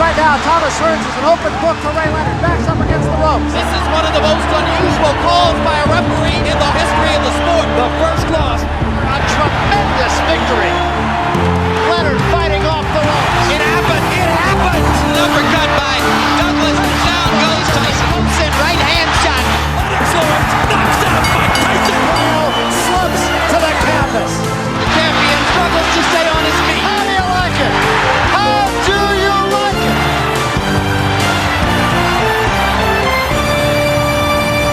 right now. Thomas Hearns is an open book for Ray Leonard. Backs up against the ropes. This is one of the most unusual calls by a referee in the history of the sport. The first loss. A tremendous victory. Leonard fighting off the ropes. It happened. It happened. An uppercut by Douglas. Down goes Tyson. Thompson, right hand shot. Lennox Lewis knocks out by Tyson. Slips to the canvas. The champion struggles to stay on his feet. How do you like it? How do you like it?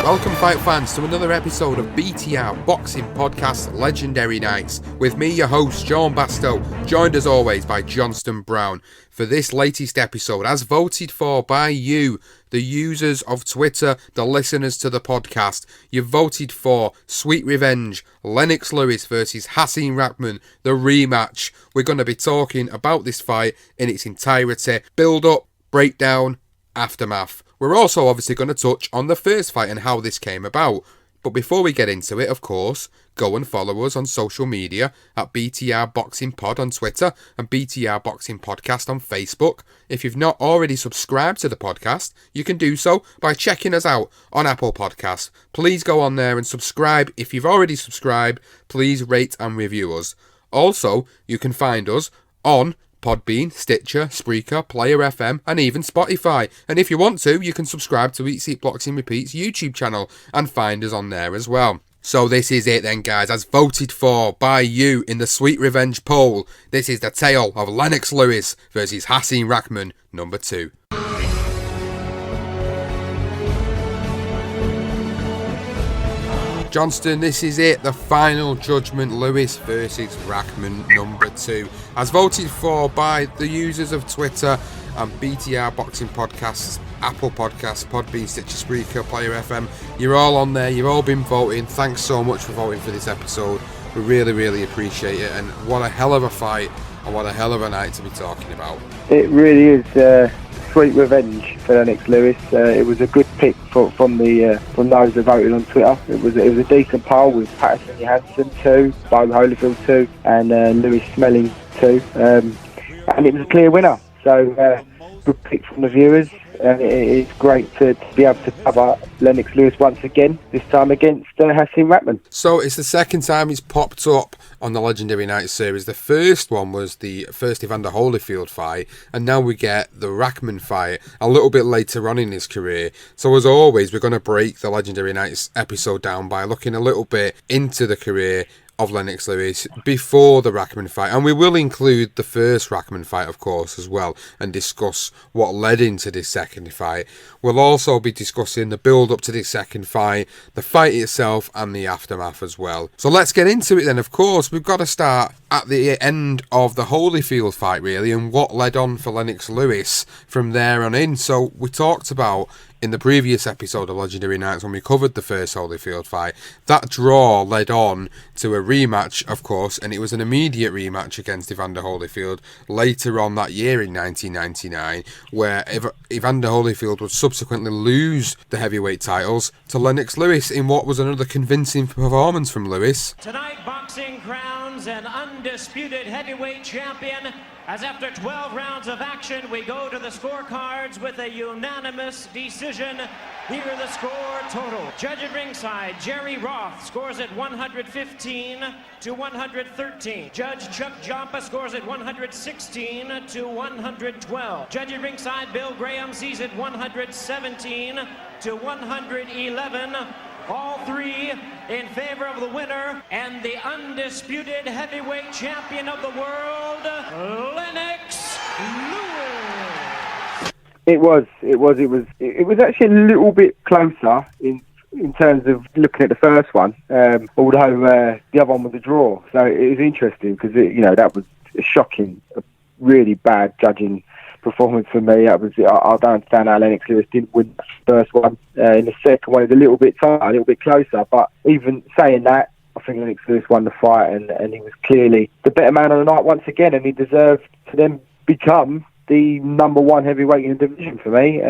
Welcome, fight fans, to another episode of BTR Boxing Podcast Legendary Nights, with me, your host, John Bastow, joined as always by Johnston Brown, for this latest episode, as voted for by you, the users of Twitter, the listeners to the podcast. You voted for Sweet Revenge, Lennox Lewis versus Hasim Rahman, the rematch. We're going to be talking about this fight in its entirety, build up, breakdown, aftermath. We're also obviously going to touch on the first fight and how this came about. But before we get into it, of course, go and follow us on social media at BTR Boxing Pod on Twitter and BTR Boxing Podcast on Facebook. If you've not already subscribed to the podcast, you can do so by checking us out on Apple Podcasts. Please go on there and subscribe. If you've already subscribed, please rate and review us. Also, you can find us on Podbean, Stitcher, Spreaker, Player FM, and even Spotify. And if you want to, you can subscribe to Eat, Seat, Boxing Repeat's YouTube channel and find us on there as well. So this is it then, guys, as voted for by you in the Sweet Revenge poll. This is the tale of Lennox Lewis versus Hasim Rahman, number 2. Johnston, this is it, the final judgment, Lewis versus Rahman, number 2. As voted for by the users of Twitter and BTR Boxing Podcasts, Apple Podcasts, Podbean, Stitcher, Spreaker, Player FM. You're all on there, you've all been voting. Thanks so much for voting for this episode. We really, really appreciate it. And what a hell of a fight and what a hell of a night to be talking about. It really is sweet revenge for Lennox Lewis. It was a good pick from those who voted on Twitter. It was a decent poll with Patterson Johansson 2, Bo Holyfield 2, and Lewis Smelling 2, and it was a clear winner. So good pick from the viewers, and it's great to be able to cover Lennox Lewis once again, this time against Hasim Rahman. So it's the second time he's popped up on the Legendary Nights series. The first one was the first Evander Holyfield fight, and now we get the Rahman fight a little bit later on in his career. So as always, we're going to break the Legendary Nights episode down by looking a little bit into the career of Lennox Lewis before the Rahman fight, and we will include the first Rahman fight, of course, as well, and discuss what led into this second fight. We'll also be discussing the build up to this second fight, the fight itself, and the aftermath as well. So let's get into it then. Of course, we've got to start at the end of the Holyfield fight, really, and what led on for Lennox Lewis from there on in. So we talked about in the previous episode of Legendary Nights, when we covered the first Holyfield fight, that draw led on to a rematch, of course, and it was an immediate rematch against Evander Holyfield later on that year in 1999, where Evander Holyfield would subsequently lose the heavyweight titles to Lennox Lewis in what was another convincing performance from Lewis. Tonight, boxing crowns an undisputed heavyweight champion, as after 12 rounds of action, we go to the scorecards with a unanimous decision. Here are the score total. Judge at ringside, Jerry Roth scores at 115 to 113. Judge Chuck Jompa scores at 116 to 112. Judge at ringside, Bill Graham sees it 117 to 111. All three in favor of the winner and the undisputed heavyweight champion of the world, Lennox Lewis. It was actually a little bit closer in terms of looking at the first one, although the other one was a draw. So it was interesting because that was a shocking, really bad judging performance for me. I don't understand how Lennox Lewis didn't win the first one. In the second one, it was a little bit tighter, a little bit closer. But even saying that, I think Lennox Lewis won the fight, and he was clearly the better man on the night once again, and he deserved to then become the number one heavyweight in the division for me,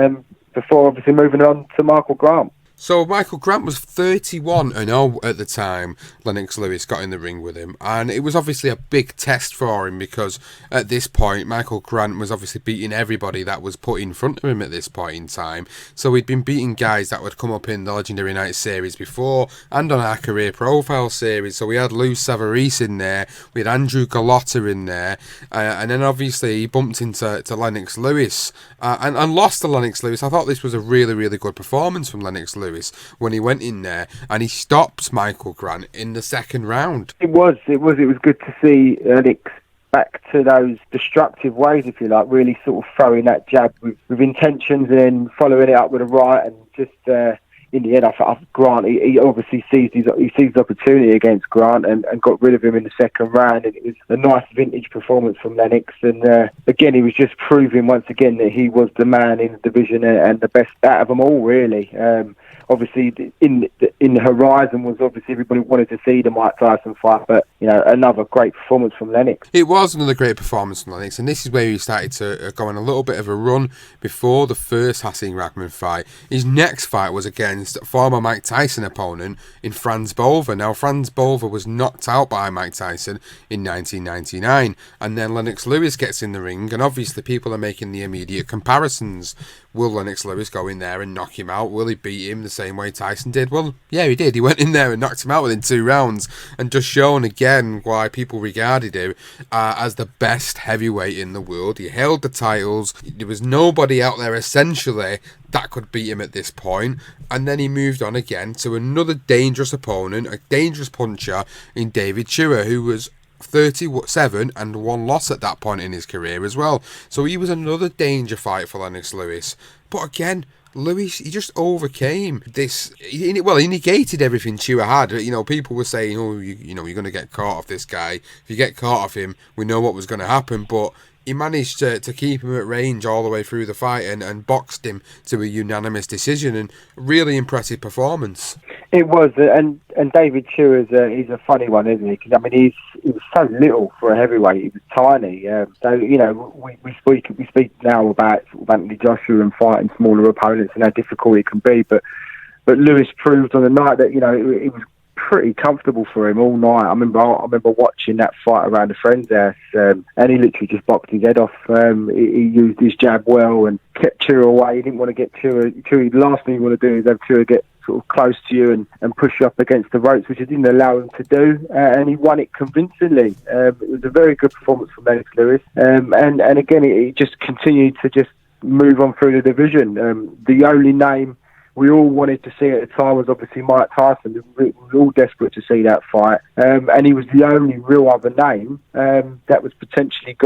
before obviously moving on to Michael Grant. So Michael Grant was 31-0 at the time Lennox Lewis got in the ring with him, and it was obviously a big test for him because at this point Michael Grant was obviously beating everybody that was put in front of him at this point in time. So he'd been beating guys that would come up in the Legendary Night series before and on our career profile series. So we had Lou Savarese in there, we had Andrew Gallotta in there, and then obviously he bumped into Lennox Lewis and lost to Lennox Lewis. I thought this was a really, really good performance from Lennox Lewis when he went in there and he stopped Michael Grant in the second round. It was good to see Lennox back to those destructive ways, if you like, really sort of throwing that jab with intentions and then following it up with a right, and just in the end, I thought Grant, he obviously seized the opportunity against Grant and got rid of him in the second round, and it was a nice vintage performance from Lennox, and again, he was just proving once again that he was the man in the division and the best out of them all, really. Obviously, in the horizon was obviously everybody wanted to see the Mike Tyson fight, but another great performance from Lennox. It was another great performance from Lennox, and this is where he started to go on a little bit of a run before the first Hasim Rahman fight. His next fight was against former Mike Tyson opponent in Franz Bova. Now, Franz Bova was knocked out by Mike Tyson in 1999, and then Lennox Lewis gets in the ring, and obviously people are making the immediate comparisons. Will Lennox Lewis go in there and knock him out? Will he beat him the same way Tyson did? Well, yeah, he did. He went in there and knocked him out within 2 rounds, and just shown again why people regarded him as the best heavyweight in the world. He held the titles. There was nobody out there essentially that could beat him at this point. And then he moved on again to another dangerous opponent, a dangerous puncher in David Chua, who was 37 and 1 loss at that point in his career as well. So he was another danger fight for Lennox Lewis. But again, Lewis, he just overcame this. He negated everything Chua had. People were saying, you're going to get caught off this guy. If you get caught off him, we know what was going to happen. But he managed to keep him at range all the way through the fight and boxed him to a unanimous decision, and really impressive performance. It was, and David Chua he's a funny one, isn't he? Because he was so little for a heavyweight. He was tiny. We speak now about sort of Anthony Joshua and fighting smaller opponents and how difficult it can be. But Lewis proved on the night that it was pretty comfortable for him all night. I remember watching that fight around a friend's house, and he literally just boxed his head off. He used his jab well and kept Chua away. He didn't want to get Chua. The last thing you want to do is have Chua get sort of close to you and push you up against the ropes, which he didn't allow him to do, and he won it convincingly. It was a very good performance from Lennox Lewis, and again, he just continued to just move on through the division. The only name we all wanted to see at the time was obviously Mike Tyson. We were all desperate to see that fight, and he was the only real other name that was potentially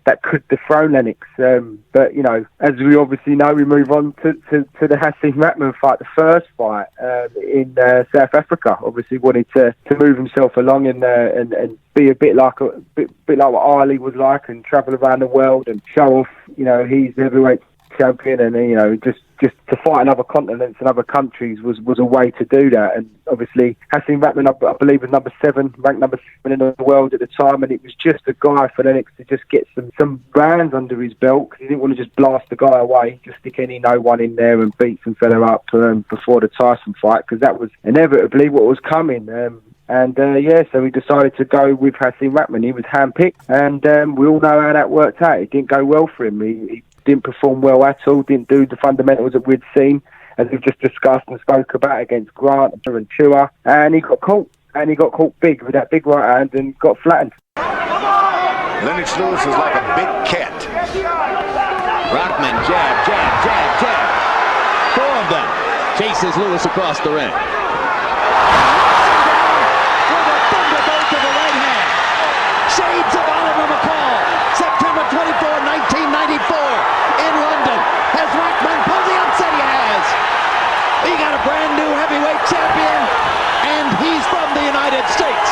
that could dethrone Lennox. But as we obviously know, we move on to the Hasim Rahman fight, the first fight in South Africa. Obviously wanted to move himself along and be a bit like what Ali was like, and travel around the world and show off. He's the heavyweight champion, and just to fight in other continents and other countries was a way to do that. And obviously Hasim Rahman, I believe, was ranked number 7 in the world at the time, and it was just a guy for Lennox to just get some rounds under his belt, because he didn't want to just blast the guy away, just stick no one in there and beat some fella up before the Tyson fight, because that was inevitably what was coming. So we decided to go with Hasim Rahman. He was handpicked, and we all know how that worked out. It didn't go well for him. He didn't perform well at all, didn't do the fundamentals that we'd seen, as we've just discussed and spoke about, against Grant and Chua, and he got caught. And he got caught big with that big right hand and got flattened. Lennox Lewis is like a big cat. Rahman, jab. 4 of them. Chases Lewis across the ring. With a thunderbolt to the right hand. Shades of Oliver McCall. September 24, 1994. In London. Has Brakpan pulled the upset? He has. He got a brand new heavyweight champion, and he's from the United States.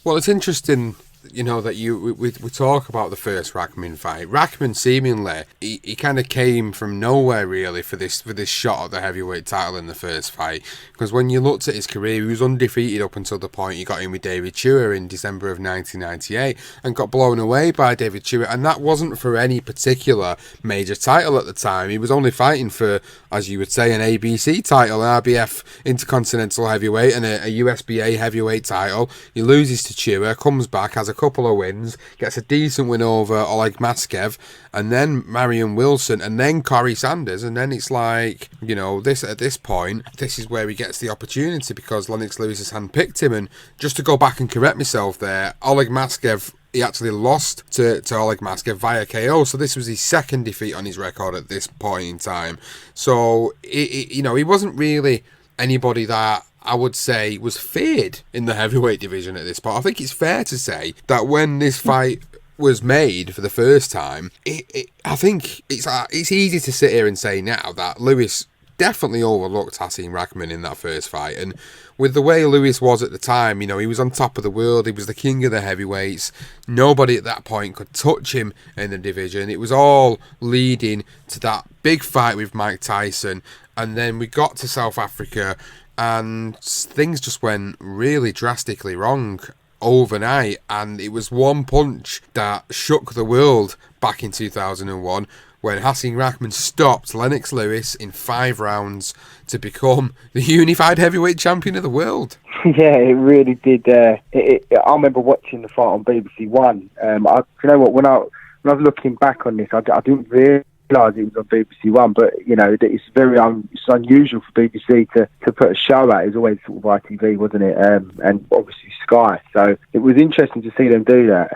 Well, it's interesting you know, that we talk about the first Rahman fight. Rahman seemingly he kind of came from nowhere really for this shot at the heavyweight title in the first fight, because when you looked at his career, he was undefeated up until the point he got in with David Chua in December of 1998 and got blown away by David Chua, and that wasn't for any particular major title at the time. He was only fighting for, as you would say, an ABC title, an RBF Intercontinental Heavyweight and a USBA Heavyweight title. He loses to Chua, comes back, has a couple of wins, gets a decent win over Oleg Maskev, and then Marion Wilson, and then Corey Sanders, and then it's like, you know, at this point, this is where he gets the opportunity because Lennox Lewis has handpicked him. And just to go back and correct myself there, Oleg Maskev, he actually lost to Oleg Maskev via KO, so this was his second defeat on his record at this point in time. So, you know, he wasn't really anybody that I would say was feared in the heavyweight division at this point. I think it's fair to say that when this fight was made for the first time, I think it's easy to sit here and say now that Lewis definitely overlooked Hasim Rahman in that first fight. And with the way Lewis was at the time, you know, he was on top of the world, he was the king of the heavyweights, nobody at that point could touch him in the division. It was all leading to that big fight with Mike Tyson, and then we got to South Africa and things just went really drastically wrong overnight, and it was one punch that shook the world back in 2001 when Hasim Rahman stopped Lennox Lewis in 5 rounds to become the unified heavyweight champion of the world. Yeah, it really did. I remember watching the fight on BBC One. You know what? When I was looking back on this, I didn't realise it was on BBC One, but you know, it's very it's unusual for BBC to put a show out. It was always sort of ITV, wasn't it? And obviously Sky. So it was interesting to see them do that.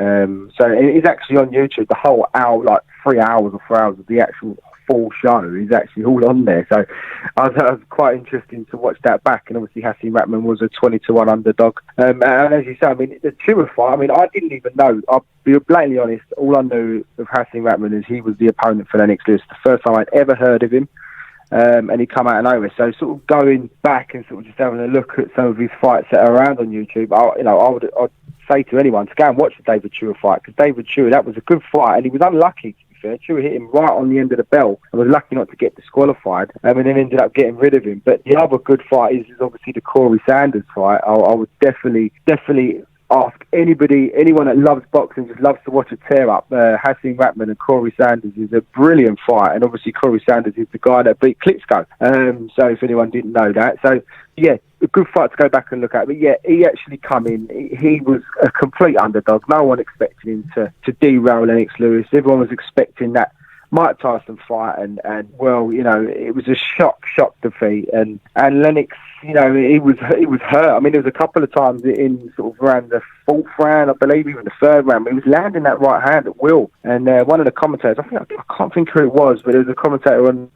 So it is actually on YouTube. The whole hour, like 3 hours or 4 hours of the actual full show is actually all on there. So I was quite interesting to watch that back. And obviously Hasim Rahman was a 20-1 underdog. And as you say, I mean, the Chua fight, I mean, I didn't even know. I'll be blatantly honest, all I knew of Hasim Rahman is he was the opponent for Lennox Lewis. The first time I'd ever heard of him. And he come out of nowhere. So sort of going back and sort of just having a look at some of his fights that are around on YouTube, I'd say to anyone to go and watch the David Chua fight, because David Chua, that was a good fight, and he was unlucky, to be fair. Chua hit him right on the end of the bell and was lucky not to get disqualified, and then ended up getting rid of him. But the other good fight is obviously the Corey Sanders fight. I would definitely ask anyone that loves boxing, just loves to watch a tear up. Hasim Rahman and Corey Sanders is a brilliant fight, and obviously Corey Sanders is the guy that beat Klitschko. So if anyone didn't know that, so yeah, a good fight to go back and look at. But yeah, he actually come in. He was a complete underdog. No one expected him to derail Lennox Lewis. Everyone was expecting that Mike Tyson fight, and well, you know, it was a shock defeat, and Lennox, you know, he was hurt. I mean, there was a couple of times in sort of around the 4th round, I believe, even the 3rd round, he was landing that right hand at will. And one of the commentators, I can't think who it was, but there was a commentator on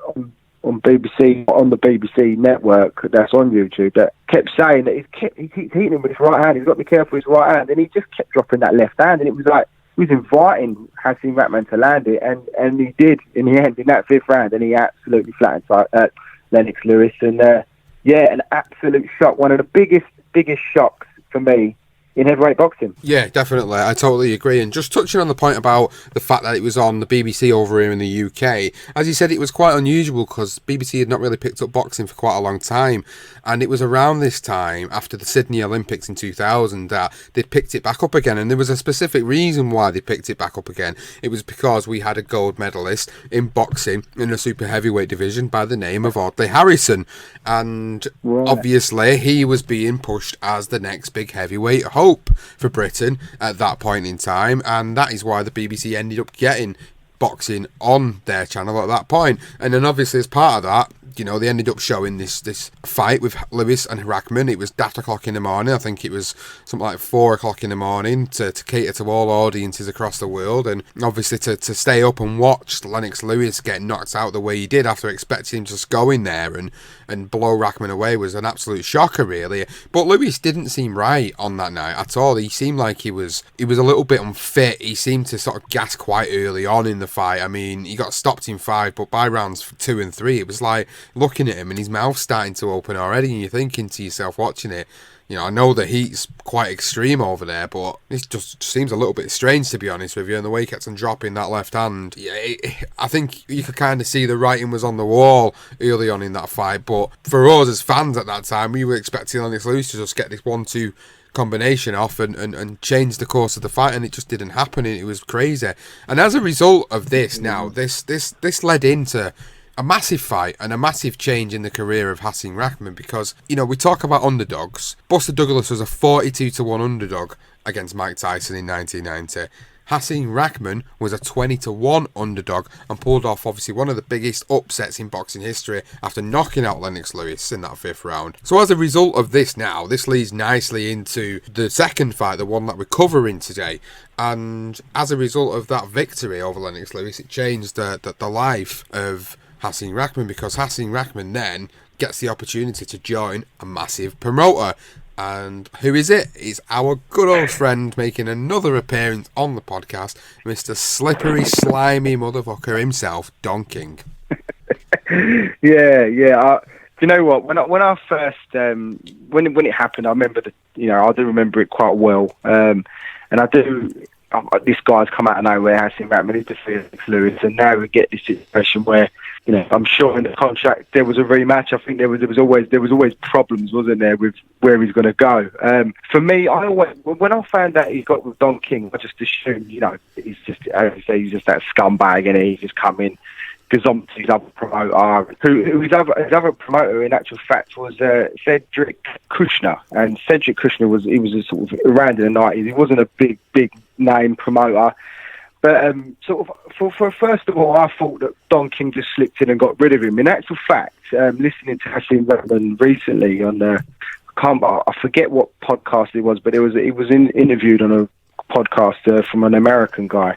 BBC, on the BBC network that's on YouTube, that kept saying that he keeps hitting him with his right hand. He's got to be careful with his right hand, and he just kept dropping that left hand, and it was like he was inviting Hasim Rahman to land it, and he did in the end in that 5th round, and he absolutely flattened Lennox Lewis, and yeah, an absolute shock. One of the biggest shocks for me in heavyweight boxing. Yeah, definitely. I totally agree. And just touching on the point about the fact that it was on the BBC over here in the UK, as you said, it was quite unusual because BBC had not really picked up boxing for quite a long time. And it was around this time, after the Sydney Olympics in 2000, that they'd picked it back up again. And there was a specific reason why they picked it back up again. It was because we had a gold medalist in boxing in the super heavyweight division by the name of Audley Harrison. And obviously he was being pushed as the next big heavyweight hope for Britain at that point in time, and that is why the BBC ended up getting boxing on their channel at that point. And then obviously as part of that, you know, they ended up showing this fight with Lewis and Rahman. It was daft o'clock in the morning. I think it was something like 4 o'clock in the morning to cater to all audiences across the world. And obviously to stay up and watch Lennox Lewis get knocked out the way he did after expecting him to just go in there and blow Rahman away was an absolute shocker, really. But Lewis didn't seem right on that night at all. He seemed like he was a little bit unfit. He seemed to sort of gas quite early on in the fight. I mean, he got stopped in 5, but by rounds 2 and 3, it was like looking at him and his mouth's starting to open already, and you're thinking to yourself watching it, you know, I know the heat's quite extreme over there, but it just seems a little bit strange, to be honest with you, and the way he kept on dropping that left hand. Yeah, I think you could kind of see the writing was on the wall early on in that fight, but for us as fans at that time, we were expecting Lennox Lewis to just get this 1-2 combination off and change the course of the fight, and it just didn't happen. It was crazy. And as a result of this, now, this led into a massive fight and a massive change in the career of Hasim Rahman, because, you know, we talk about underdogs. Buster Douglas was a 42-1 underdog against Mike Tyson in 1990. Hasim Rahman was a 20-1 underdog and pulled off obviously one of the biggest upsets in boxing history after knocking out Lennox Lewis in that 5th round. So as a result of this now, this leads nicely into the second fight, the one that we're covering today. And as a result of that victory over Lennox Lewis, it changed the life of Hasim Rahman, because Hasim Rahman then gets the opportunity to join a massive promoter. And who is it? It's our good old friend making another appearance on the podcast, Mr. Slippery, Slimy Motherfucker himself, Don King. Do you know what? When I first when it happened, I remember I do remember it quite well. And I do. This guy's come out of nowhere, Hasim Rahman, he's defeated Lennox Lewis, and now we get this situation where, you know, I'm sure in the contract there was a rematch. I think there was always problems, wasn't there, with where he's going to go. For me, when I found out he got with Don King, I just assumed, you know, he's just, as you say, he's just that scumbag, and he's just come in, gazumped his other promoter, who his other promoter in actual fact was Cedric Kushner, and Cedric Kushner was a sort of around in the 90s. He wasn't a big name promoter, but sort of for first of all, I thought that Don King just slipped in and got rid of him. In actual fact, listening to Hasim Rahman recently on I forget what podcast it was, but it was interviewed on a podcast from an American guy.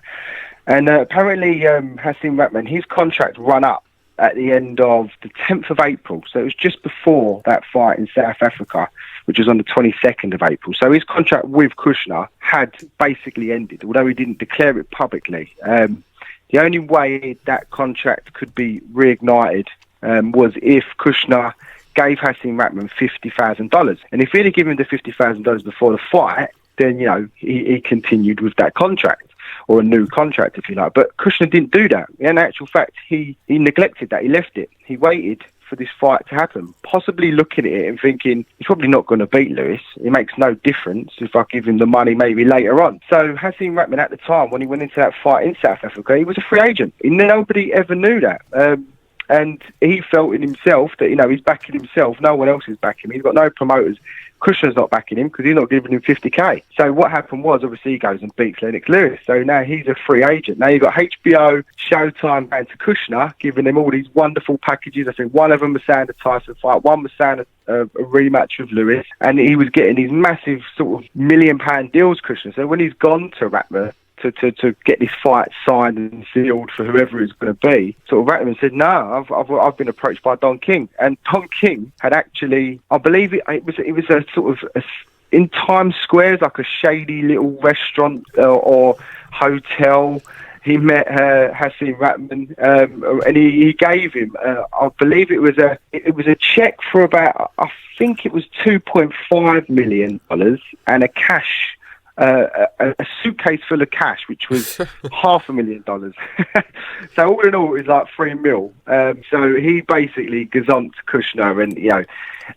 And apparently, Hasim Rahman, his contract run up at the end of the 10th of April. So it was just before that fight in South Africa, which was on the 22nd of April. So his contract with Kushner had basically ended, although he didn't declare it publicly. The only way that contract could be reignited was if Kushner gave Hasim Rahman $50,000. And if he'd have given him the $50,000 before the fight, then, you know, he continued with that contract, or a new contract, if you like. But Kushner didn't do that. In actual fact, he neglected that. He left it. He waited for this fight to happen, possibly looking at it and thinking, he's probably not going to beat Lewis. It makes no difference if I give him the money maybe later on. So Hasim Rahman at the time, when he went into that fight in South Africa, he was a free agent. Nobody ever knew that. And he felt in himself that, you know, he's backing himself. No one else is backing him. He's got no promoters. Kushner's not backing him because he's not giving him $50,000. So what happened was, obviously, he goes and beats Lennox Lewis. So now he's a free agent. Now you've got HBO, Showtime going to Kushner, giving him all these wonderful packages. I think one of them was saying the Tyson fight, one was saying a rematch with Lewis, and he was getting these massive sort of £1 million deals, Kushner. So when he's gone to Rahman to get this fight signed and sealed for whoever it's going to be, sort of Rahman said, no, I've been approached by Don King. And Don King had actually, I believe it was a sort of in Times Square, like a shady little restaurant or hotel. He met Hasim Rahman, and he gave him, I believe it was a check for about, I think it was $2.5 million, and a cash. A suitcase full of cash, which was $500,000. So all in all, it was like $3 million. So he basically gazumped Kushner, and, you know,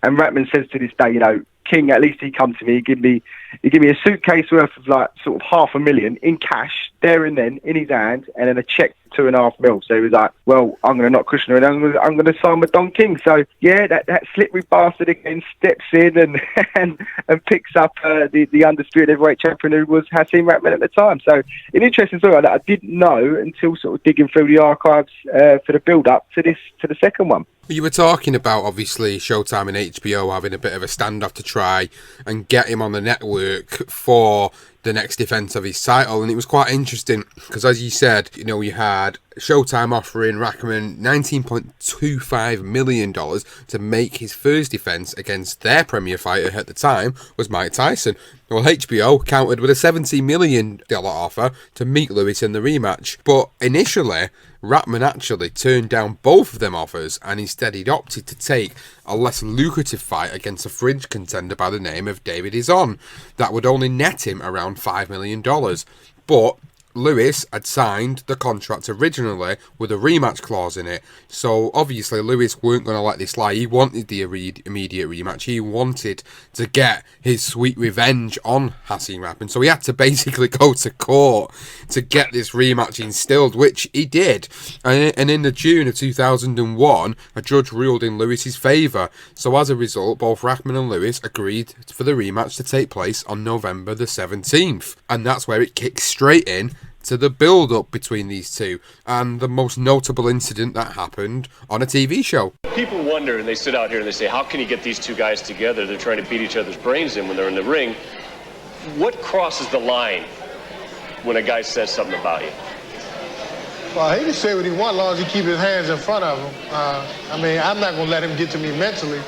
and Rahman says to this day, you know, King, at least he come to me, he give me a suitcase worth of like sort of $500,000 in cash there and then in his hand, and then a check for $2.5 million. So he was like, well, I'm going to knock Kushner and I'm going to sign with Don King. So yeah, that slippery bastard again steps in and picks up the undisputed heavyweight champion, who was Hasim Rahman at the time. So an interesting story that I didn't know until sort of digging through the archives for the build up to the second one. You were talking about, obviously, Showtime and HBO having a bit of a standoff to try and get him on the network for the next defence of his title, and it was quite interesting because, as you said, you know, you had Showtime offering Rahman $19.25 million to make his first defence against their premier fighter at the time was Mike Tyson. Well, HBO countered with a $70 million offer to meet Lewis in the rematch. But initially, Rahman actually turned down both of them offers, and instead he'd opted to take a less lucrative fight against a fringe contender by the name of David Izon. That would only net him around $5 million. But Lewis had signed the contract originally with a rematch clause in it, so obviously Lewis weren't going to let this slide. He wanted the immediate rematch. He wanted to get his sweet revenge on Hasim Rahman, so he had to basically go to court to get this rematch instilled, which he did. And in the June of 2001, a judge ruled in Lewis's favour. So as a result, both Rahman and Lewis agreed for the rematch to take place on November the 17th, and that's where it kicks straight in to the build-up between these two, and the most notable incident that happened on a TV show. People wonder, and they sit out here and they say, how can you get these two guys together? They're trying to beat each other's brains in when they're in the ring. What crosses the line when a guy says something about you? Well, he can say what he wants as long as he keeps his hands in front of him. I mean, I'm not going to let him get to me mentally.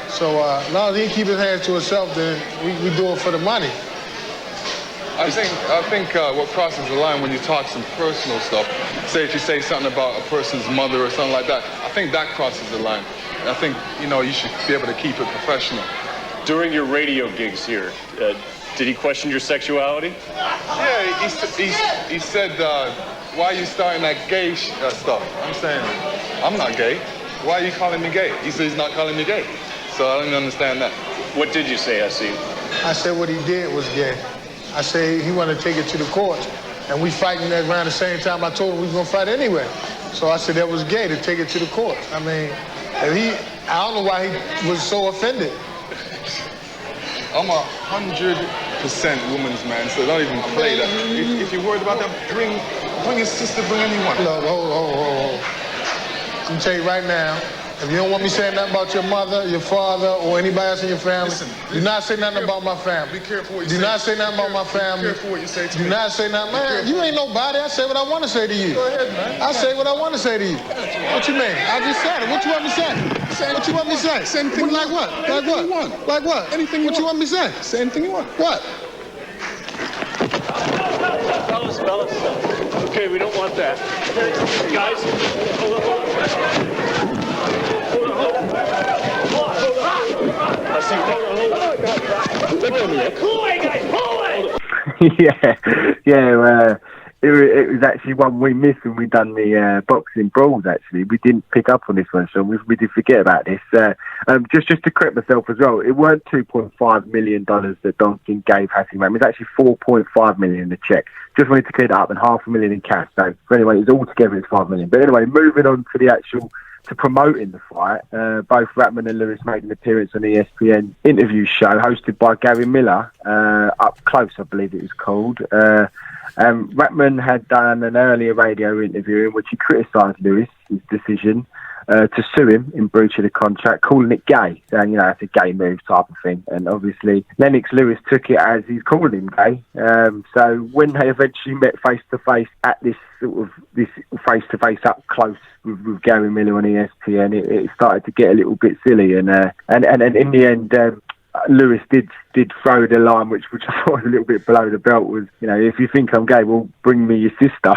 So as long as he keeps his hands to himself, then we do it for the money. I think what crosses the line when you talk some personal stuff, say if you say something about a person's mother or something like that, I think that crosses the line. I think, you should be able to keep it professional. During your radio gigs here, did he question your sexuality? Yeah, he said, why are you starting that gay stuff? I'm saying, I'm not gay. Why are you calling me gay? He said he's not calling me gay. So I don't understand that. What did you say, Hasim? I said what he did was gay. I say he wanted to take it to the courts, and we fighting around the same time. I told him we was gonna fight anyway. So I said that was gay to take it to the courts. I mean, I don't know why he was so offended. I'm 100% woman's man, so don't even play that. If you're worried about that, bring your sister, bring anyone. Look, hold. I'm gonna tell you right now, if you don't want me saying nothing about your mother, your father, or anybody else in your family, do not say nothing about my family. Be careful what you say. Do not say nothing about my family. Be careful what you say to me. Do not say nothing. Man, you ain't nobody. I say what I want to say to you. Go ahead, man. I say what I want to say to you. What you mean? I just said it. What you want me to say? What you want me to say? Same thing. Like what? Like what? You want. Like what? Anything you want. What you want me to say? Say anything you want. What? Fellas. Okay, we don't want that. Guys, It was actually one we missed when we done the boxing brawls. Actually, we didn't pick up on this one, so we did forget about this. Just to correct myself as well, it weren't $2.5 million that Donkin gave Hasim Rahman. It was actually $4.5 million in the check. Just wanted to clear that up, and $500,000 in cash. So anyway, it was all together it's $5 million. But anyway, moving on to the actual. To promoting the fight, both Rahman and Lewis made an appearance on the ESPN interview show hosted by Gary Miller, Up Close, I believe it was called. Rahman had done an earlier radio interview in which he criticised Lewis' decision to sue him in breach of the contract, calling it gay, saying, it's a gay move type of thing. And obviously, Lennox Lewis took it as he's calling him gay. So when they eventually met face-to-face at this face-to-face up close with Gary Miller on ESPN, it started to get a little bit silly. And in the end, Lewis did throw the line, which I thought was a little bit below the belt, was, if you think I'm gay, well, bring me your sister.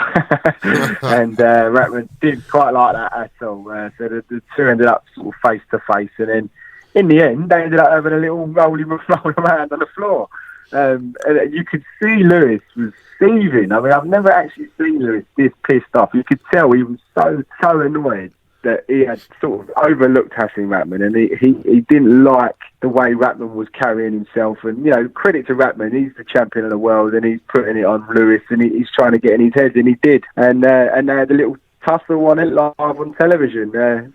And Rahman didn't quite like that at all. So the two ended up sort of face-to-face. And then, in the end, they ended up having a little roll around on the floor. And you could see Lewis was seething. I mean, I've never actually seen Lewis this pissed off. You could tell he was so annoyed that he had sort of overlooked Hasim Rahman, and he didn't like the way Rahman was carrying himself. And, credit to Rahman, he's the champion of the world, and he's putting it on Lewis, and he's trying to get in his head, and he did. And they had a little tussle on it live on television. It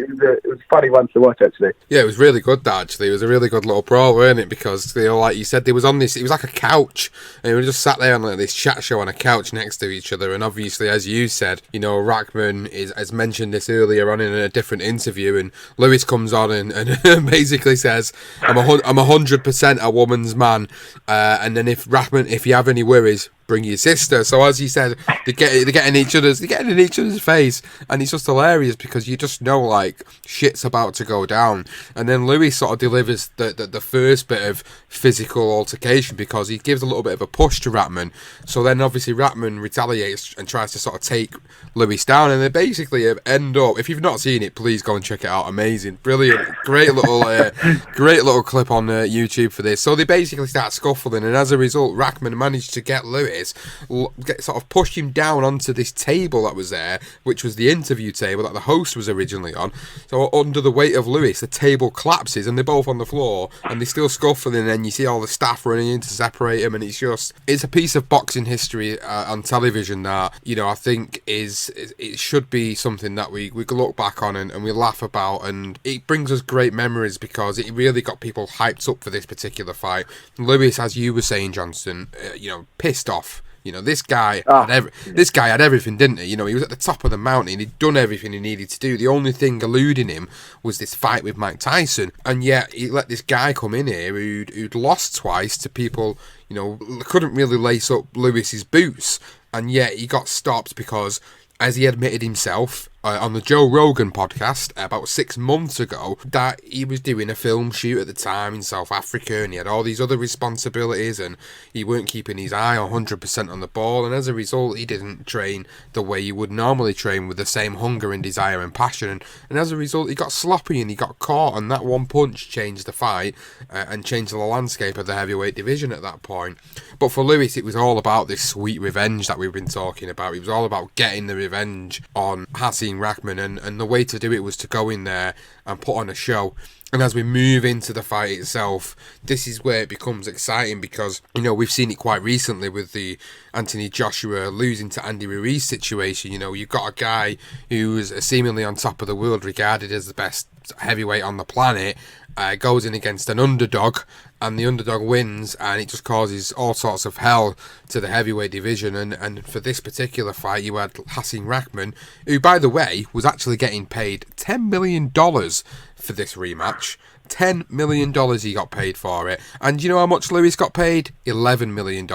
was a funny one to watch, actually. Yeah, it was really good, that, actually. It was a really good little brawl, wasn't it? Because, like you said, they was on this, it was like a couch, and we just sat there on this chat show on a couch next to each other. And obviously, as you said, Rahman has mentioned this earlier on in a different interview, and Lewis comes on and basically says, I'm 100% a woman's man, and then if you have any worries, bring your sister. So as you said, they're getting in each other's face, and it's just hilarious because you just know like shit's about to go down. And then Lewis sort of delivers the first bit of physical altercation because he gives a little bit of a push to Rahman. So then obviously Rahman retaliates and tries to sort of take Lewis down, and they basically end up, if you've not seen it, please go and check it out. Amazing, brilliant, great little clip on YouTube for this. So they basically start scuffling, and as a result Rahman managed to get Lewis, sort of push him down onto this table that was there, which was the interview table that the host was originally on. So under the weight of Lewis, the table collapses and they're both on the floor, and they're still scuffling, and then you see all the staff running in to separate them, and it's a piece of boxing history on television that, you know, I think it should be something that we could look back on and we laugh about, and it brings us great memories because it really got people hyped up for this particular fight. Lewis, as you were saying, Johnston, pissed off. You know, this guy had everything, didn't he? You know, he was at the top of the mountain. He'd done everything he needed to do. The only thing eluding him was this fight with Mike Tyson. And yet he let this guy come in here who'd lost twice to people, you know, couldn't really lace up Lewis's boots. And yet he got stopped because, as he admitted himself on the Joe Rogan podcast about 6 months ago, that he was doing a film shoot at the time in South Africa, and he had all these other responsibilities, and he weren't keeping his eye 100% on the ball, and as a result he didn't train the way you would normally train, with the same hunger and desire and passion, and as a result he got sloppy and he got caught, and that one punch changed the fight and changed the landscape of the heavyweight division at that point. But for Lewis, it was all about this sweet revenge that we've been talking about. It was all about getting the revenge on Hasim Rahman, and the way to do it was to go in there and put on a show. And as we move into the fight itself, this is where it becomes exciting because, you know, we've seen it quite recently with the Anthony Joshua losing to Andy Ruiz situation. You know, you've got a guy who's seemingly on top of the world, regarded as the best heavyweight on the planet, goes in against an underdog, and the underdog wins, and it just causes all sorts of hell to the heavyweight division. And for this particular fight, you had Hasim Rahman, who, by the way, was actually getting paid $10 million for this rematch. $10 million he got paid for it. And you know how much Lewis got paid? $11 million,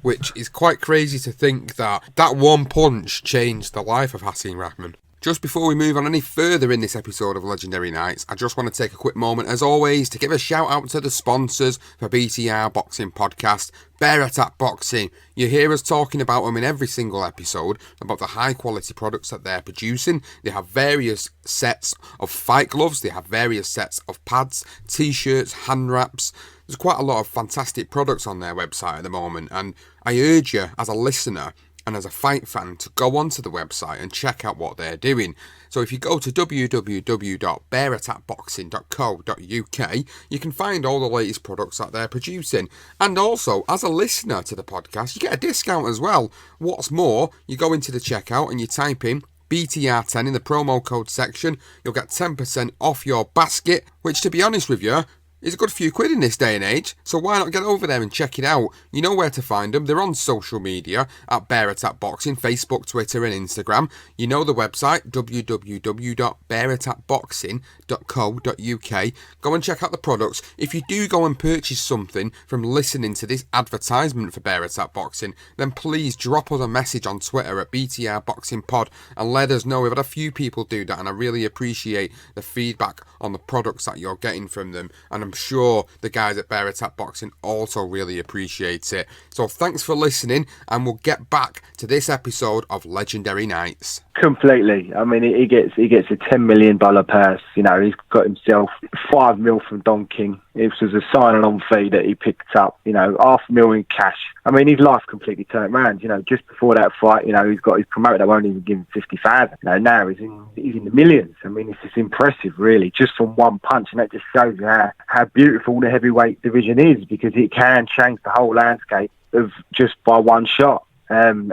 which is quite crazy to think that one punch changed the life of Hasim Rahman. Just before we move on any further in this episode of Legendary Nights, I just want to take a quick moment, as always, to give a shout out to the sponsors for BTR Boxing Podcast, Bear Attack Boxing. You hear us talking about them in every single episode, about the high quality products that they're producing. They have various sets of fight gloves, they have various sets of pads, t-shirts, hand wraps. There's quite a lot of fantastic products on their website at the moment, and I urge you, as a listener and as a fight fan, to go onto the website and check out what they're doing. So if you go to www.bearattackboxing.co.uk, you can find all the latest products that they're producing. And also, as a listener to the podcast, you get a discount as well. What's more, you go into the checkout and you type in BTR10 in the promo code section. You'll get 10% off your basket, which, to be honest with you, is a good few quid in this day and age, so why not get over there and check it out? You know where to find them. They're on social media at Bear Attack Boxing, Facebook, Twitter and Instagram. You know the website, www.bearattackboxing.co.uk. Go and check out the products. If you do go and purchase something from listening to this advertisement for Bear Attack Boxing, then please drop us a message on Twitter at BTR Boxing Pod and let us know. We've had a few people do that, and I really appreciate the feedback on the products that you're getting from them, and I'm sure the guys at Bear Attack Boxing also really appreciate it. So thanks for listening, and we'll get back to this episode of Legendary Nights. Completely. I mean, he gets a $10 million purse. You know, he's got himself $5 million from Don King. It was a sign-on fee that he picked up. You know, $500,000 in cash. I mean, his life completely turned around. You know, just before that fight, you know, he's got his promoter that won't even give him $50,000. You know, now he's in the millions. I mean, it's just impressive, really, just from one punch, and that just shows you how beautiful the heavyweight division is, because it can change the whole landscape of just by one shot. And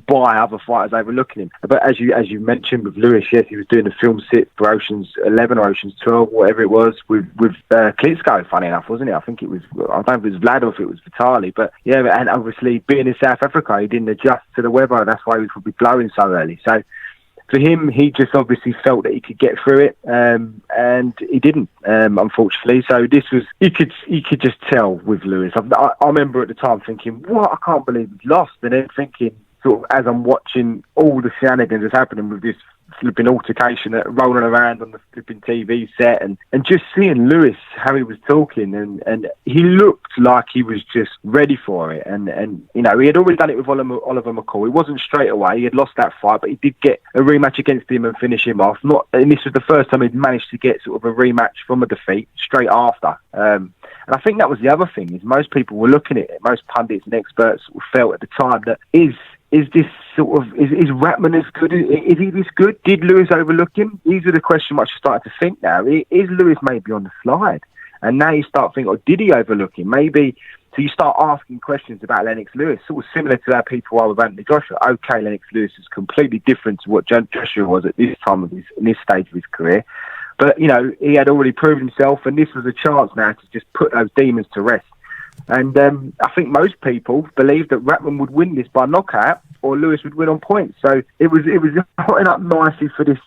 by other fighters overlooking him. But as you mentioned with Lewis, yes, he was doing a film sit for Ocean's 11 or Ocean's 12, whatever it was, with Klitschko, funny enough, wasn't it? I think it was, I don't know if it was Vlad or if it was Vitali, but yeah, and obviously being in South Africa, he didn't adjust to the weather, that's why he was probably blowing so early. So for him, he just obviously felt that he could get through it, and he didn't, unfortunately. So this was, you could just tell with Lewis. I remember at the time thinking, what, I can't believe he's lost, and then thinking, sort of as I'm watching all the shenanigans that's happening with this flipping altercation rolling around on the flipping TV set, and just seeing Lewis, how he was talking, and he looked like he was just ready for it, and you know, he had already done it with Oliver McCall. It wasn't straight away, he had lost that fight, but he did get a rematch against him and finish him off. And this was the first time he'd managed to get sort of a rematch from a defeat straight after. And I think that was the other thing, is most people were looking at it, most pundits and experts felt at the time that is this sort of, is Rahman as good? Is he this good? Did Lewis overlook him? These are the questions much starting to think now. Is Lewis maybe on the slide? And now you start thinking, did he overlook him? Maybe. So you start asking questions about Lennox Lewis, sort of similar to how people are with Anthony Joshua. Okay, Lennox Lewis is completely different to what Joshua was at this time of in this stage of his career. But, you know, he had already proven himself, and this was a chance now to just put those demons to rest. And I think most people believed that Rahman would win this by knockout, or Lewis would win on points. So it was hotting up nicely for this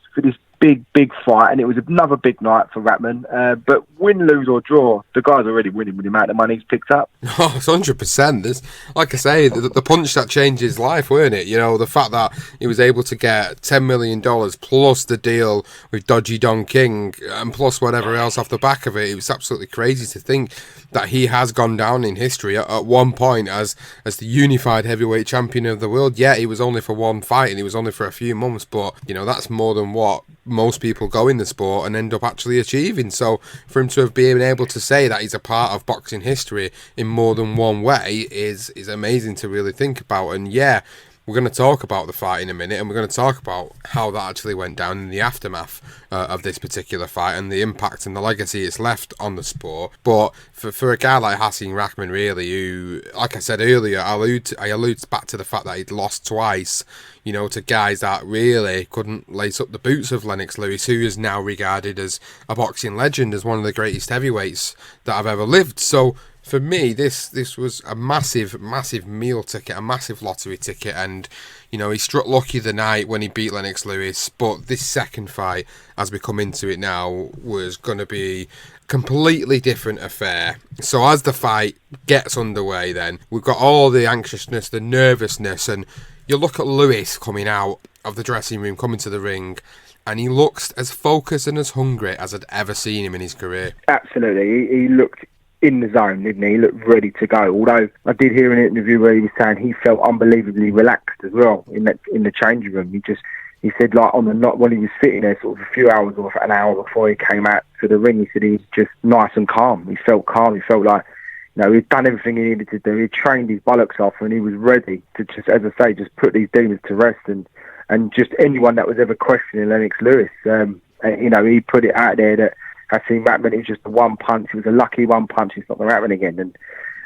big fight, and it was another big night for Rahman. But win, lose or draw, the guy's already winning with the amount of money he's picked up. Oh, it's 100%. There's, like I say, the punch that changed his life, weren't it? You know, the fact that he was able to get $10 million plus the deal with Dodgy Don King, and plus whatever else off the back of it. It was absolutely crazy to think that he has gone down in history at one point as the unified heavyweight champion of the world. Yeah, he was only for one fight and he was only for a few months, but, you know, that's more than what most people go in the sport and end up actually achieving. So for him to have been able to say that he's a part of boxing history in more than one way is amazing to really think about. And yeah, we're going to talk about the fight in a minute, and we're going to talk about how that actually went down in the aftermath of this particular fight and the impact and the legacy it's left on the sport. But for a guy like Hasim Rahman, really, who, like I said earlier, I allude back to the fact that he'd lost twice, you know, to guys that really couldn't lace up the boots of Lennox Lewis, who is now regarded as a boxing legend, as one of the greatest heavyweights that I've ever lived. So for me, this was a massive meal ticket, a massive lottery ticket, and, you know, he struck lucky the night when he beat Lennox Lewis, but this second fight, as we come into it now, was going to be a completely different affair. So as the fight gets underway then, we've got all the anxiousness, the nervousness, and you look at Lewis coming out of the dressing room, coming to the ring, and he looks as focused and as hungry as I'd ever seen him in his career. Absolutely. He looked in the zone, didn't he? He looked ready to go. Although I did hear an interview where he was saying he felt unbelievably relaxed as well in the changing room. He said, like, on the night when he was sitting there, sort of a few hours or an hour before he came out to the ring, he said he was just nice and calm. He felt calm. He felt like, you know, he'd done everything he needed to do. He trained his bollocks off, and he was ready to just, as I say, just put these demons to rest. And just anyone that was ever questioning Lennox Lewis, you know, he put it out there that Hasim Rahman, it was just a one punch. It was a lucky one punch. It's not going to happen again.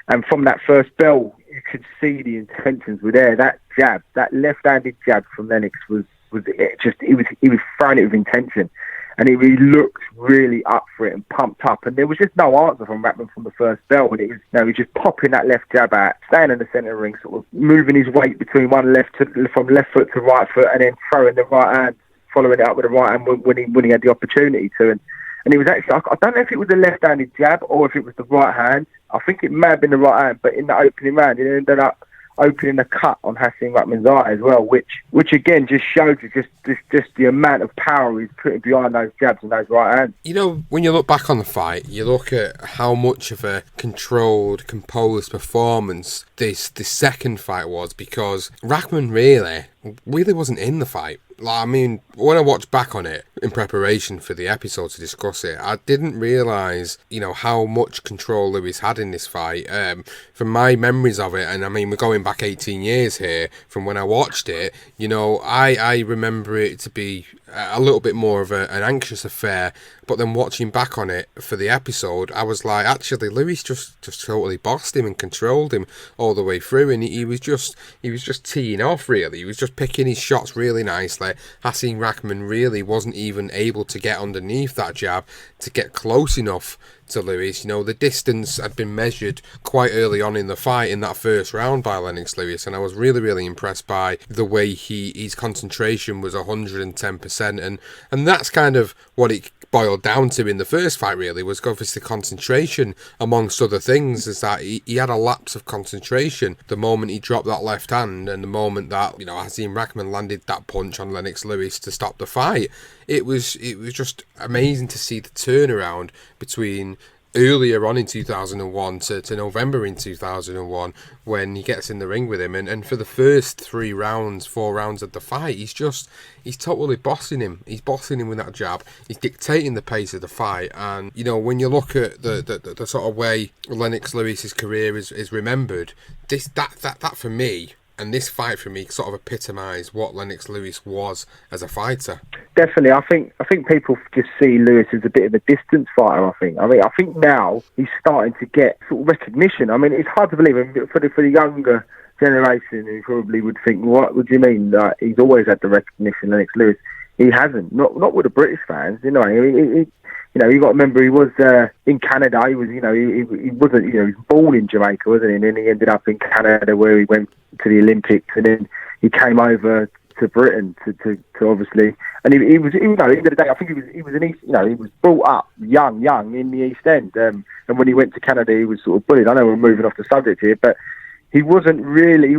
And from that first bell, you could see the intentions were there. That jab, that left-handed jab from Lennox was he was throwing it with intention, and he looked really up for it and pumped up. And there was just no answer from Rahman from the first bell. And it was, you know, he was just popping that left jab out, staying in the centre ring, sort of moving his weight between from left foot to right foot, and then throwing the right hand, following it up with the right hand when he had the opportunity to. And he was actually, I don't know if it was a left-handed jab or if it was the right hand. I think it may have been the right hand, but in the opening round, it ended up opening a cut on Hasim Rahman's eye as well, which again just showed you just the amount of power he's putting behind those jabs and those right hands. You know, when you look back on the fight, you look at how much of a controlled, composed performance this second fight was, because Rahman really wasn't in the fight. Like, I mean, when I watched back on it in preparation for the episode to discuss it, I didn't realise, you know, how much control Lewis had in this fight. From my memories of it, and I mean, we're going back 18 years here from when I watched it, you know, I remember it to be a little bit more of an anxious affair. But then watching back on it for the episode, I was like, actually, Lewis just totally bossed him and controlled him all the way through, and he was just teeing off, really. He was just picking his shots really nicely. Hasim Rahman really wasn't even able to get underneath that jab to get close enough to Lewis. You know, the distance had been measured quite early on in the fight in that first round by Lennox Lewis, and I was really, really impressed by the way his concentration was 110%, and that's kind of what it boiled down to in the first fight, really, was obviously concentration, amongst other things, is that he had a lapse of concentration the moment he dropped that left hand and the moment that, you know, Hasim Rahman landed that punch on Lennox Lewis to stop the fight. It was just amazing to see the turnaround between earlier on in 2001 to November in 2001 when he gets in the ring with him, and for the first 4 rounds of the fight, he's totally bossing him. He's bossing him with that jab. He's dictating the pace of the fight, and you know, when you look at the sort of way Lennox Lewis's career is remembered, that for me, and this fight for me, sort of epitomised what Lennox Lewis was as a fighter. Definitely, I think people just see Lewis as a bit of a distance fighter. I think now he's starting to get sort of recognition. I mean, it's hard to believe for the younger generation who probably would think, "What would you mean?" He's always had the recognition, Lennox Lewis. He hasn't. Not with the British fans. You know, you got to remember he was in Canada. He was, he wasn't, he was born in Jamaica, wasn't he? And then he ended up in Canada, where he went to the Olympics, and then he came over to Britain to obviously, and he was, at the end of the day, I think he was he was brought up young in the East End, and when he went to Canada, he was sort of bullied. I know we're moving off the subject here, but he wasn't really, he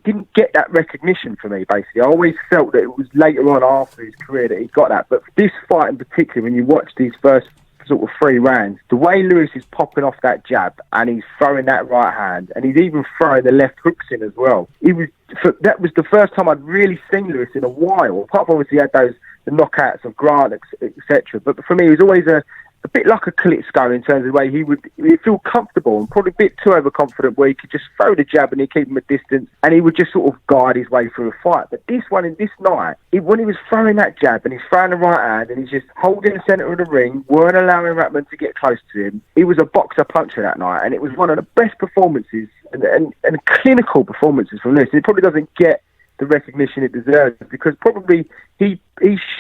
didn't get that recognition for me, basically. I always felt that it was later on after his career that he got that. But this fight in particular, when you watch these first sort of 3 rounds, the way Lewis is popping off that jab and he's throwing that right hand and he's even throwing the left hooks in as well. That was the first time I'd really seen Lewis in a while. Apart from obviously he had the knockouts of Grant, etc. But for me, he was always a bit like a Klitschko in terms of the way he'd feel comfortable and probably a bit too overconfident, where he could just throw the jab and he'd keep him at distance and he would just sort of guide his way through a fight. But this one, in this night, when he was throwing that jab and he's throwing the right hand and he's just holding the centre of the ring, weren't allowing Rahman to get close to him, he was a boxer puncher that night, and it was one of the best performances and clinical performances from Lewis. It probably doesn't get the recognition it deserves, because probably he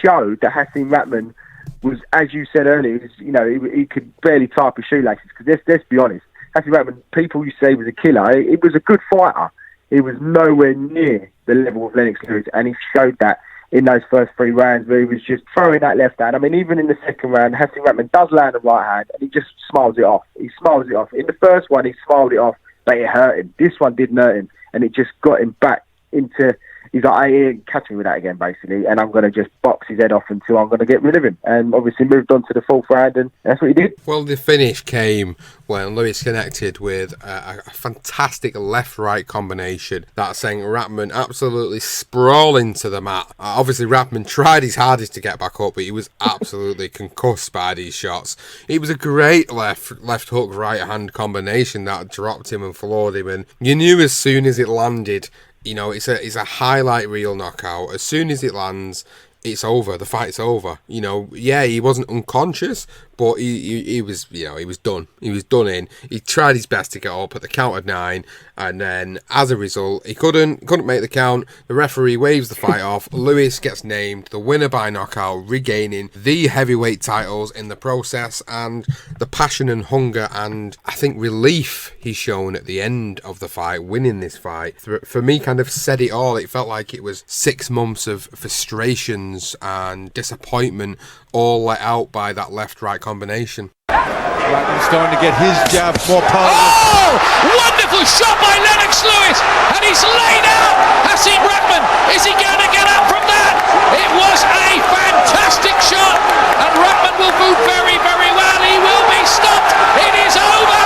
showed that Hasim Rahman was, as you said earlier, he could barely tie up his shoelaces. Because let's be honest, Hasim Rahman, people used to say he was a killer. He was a good fighter. He was nowhere near the level of Lennox Lewis, and he showed that in those first 3 rounds, where he was just throwing that left hand. I mean, even in the second round, Hasim Rahman does land the right hand, and he just smiles it off. He smiles it off. In the first one, he smiled it off, but it hurt him. This one didn't hurt him, and it just got him back into... He's like, I ain't catching with that again, basically, and I'm going to just box his head off until I'm going to get rid of him. And obviously moved on to the 4th round, and that's what he did. Well, the finish came when Lewis connected with a fantastic left-right combination that sent Rahman absolutely sprawling to the mat. Obviously, Rahman tried his hardest to get back up, but he was absolutely concussed by these shots. It was a great left hook, right-hand combination that dropped him and floored him, and you knew as soon as it landed, it's a highlight reel knockout. As soon as it lands, it's over. The fight's over. He wasn't unconscious, but he was, he was done. He was done in. He tried his best to get up at the count of 9, and then as a result, he couldn't make the count. The referee waves the fight off. Lewis gets named the winner by knockout, regaining the heavyweight titles in the process, and the passion and hunger and I think relief he's shown at the end of the fight, winning this fight, for me kind of said it all. It felt like it was 6 months of frustrations and disappointment all let out by that left-right combination. Rahman's starting to get his jab more powerful. Oh! Wonderful shot by Lennox Lewis, and he's laid out Hasim Rahman. Is he going to get up from that? It was a fantastic shot, and Rahman will do very, very well. He will be stopped. It is over.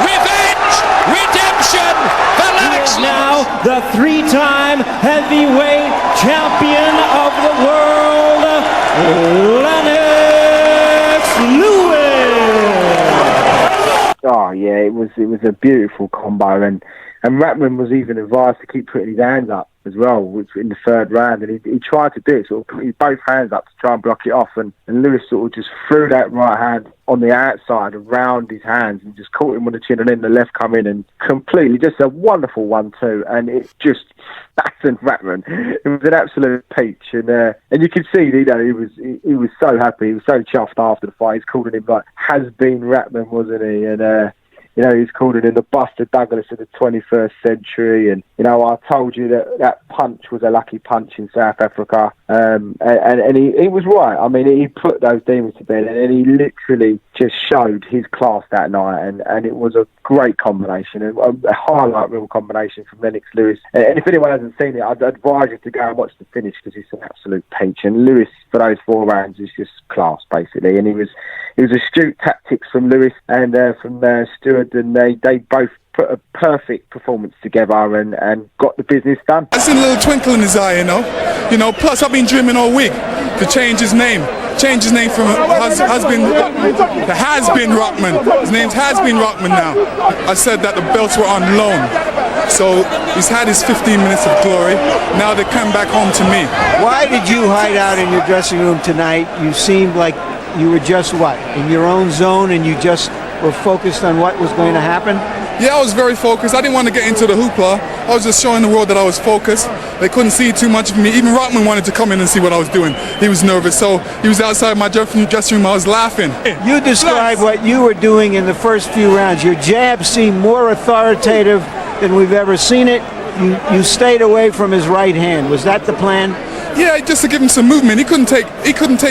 Revenge, redemption for Lennox Lewis. Now the 3-time heavyweight champion of the world, Lennox Lewis. Oh yeah, it was a beautiful combo, and And Ratman was even advised to keep putting his hands up as well, which in the third round, and he tried to do it, sort of put both hands up to try and block it off, and Lewis sort of just threw that right hand on the outside around his hands and just caught him on the chin, and then the left come in and completely, just a wonderful 1-2, and it just fattened Ratman. It was an absolute peach, and you could see, he was so happy, he was so chuffed after the fight. He's calling him like has-been Ratman, wasn't he? And he's called it in the Buster Douglas of the 21st century. And, I told you that punch was a lucky punch in South Africa. And he was right. I mean, he put those demons to bed, and he literally just showed his class that night. And it was a great combination, a highlight reel combination from Lennox Lewis. And if anyone hasn't seen it, I'd advise you to go and watch the finish, because it's an absolute peach. And Lewis, for those 4 rounds, is just class, basically. And it was astute tactics from Lewis and from Stewart, and they both put a perfect performance together and got the business done. I seen a little twinkle in his eye, plus I've been dreaming all week to change his name from has-been Rahman. His name's has-been Rahman now. I said that the belts were on loan, so he's had his 15 minutes of glory. Now they come back home to me. Why did you hide out in your dressing room tonight? You seemed like you were just in your own zone, and you just were focused on what was going to happen? Yeah, I was very focused. I didn't want to get into the hoopla. I was just showing the world that I was focused. They couldn't see too much of me. Even Rockman wanted to come in and see what I was doing. He was nervous, so he was outside my dressing room. I was laughing. You described what you were doing in the first few rounds. Your jab seemed more authoritative than we've ever seen it. You stayed away from his right hand. Was that the plan? Yeah, just to give him some movement. He couldn't take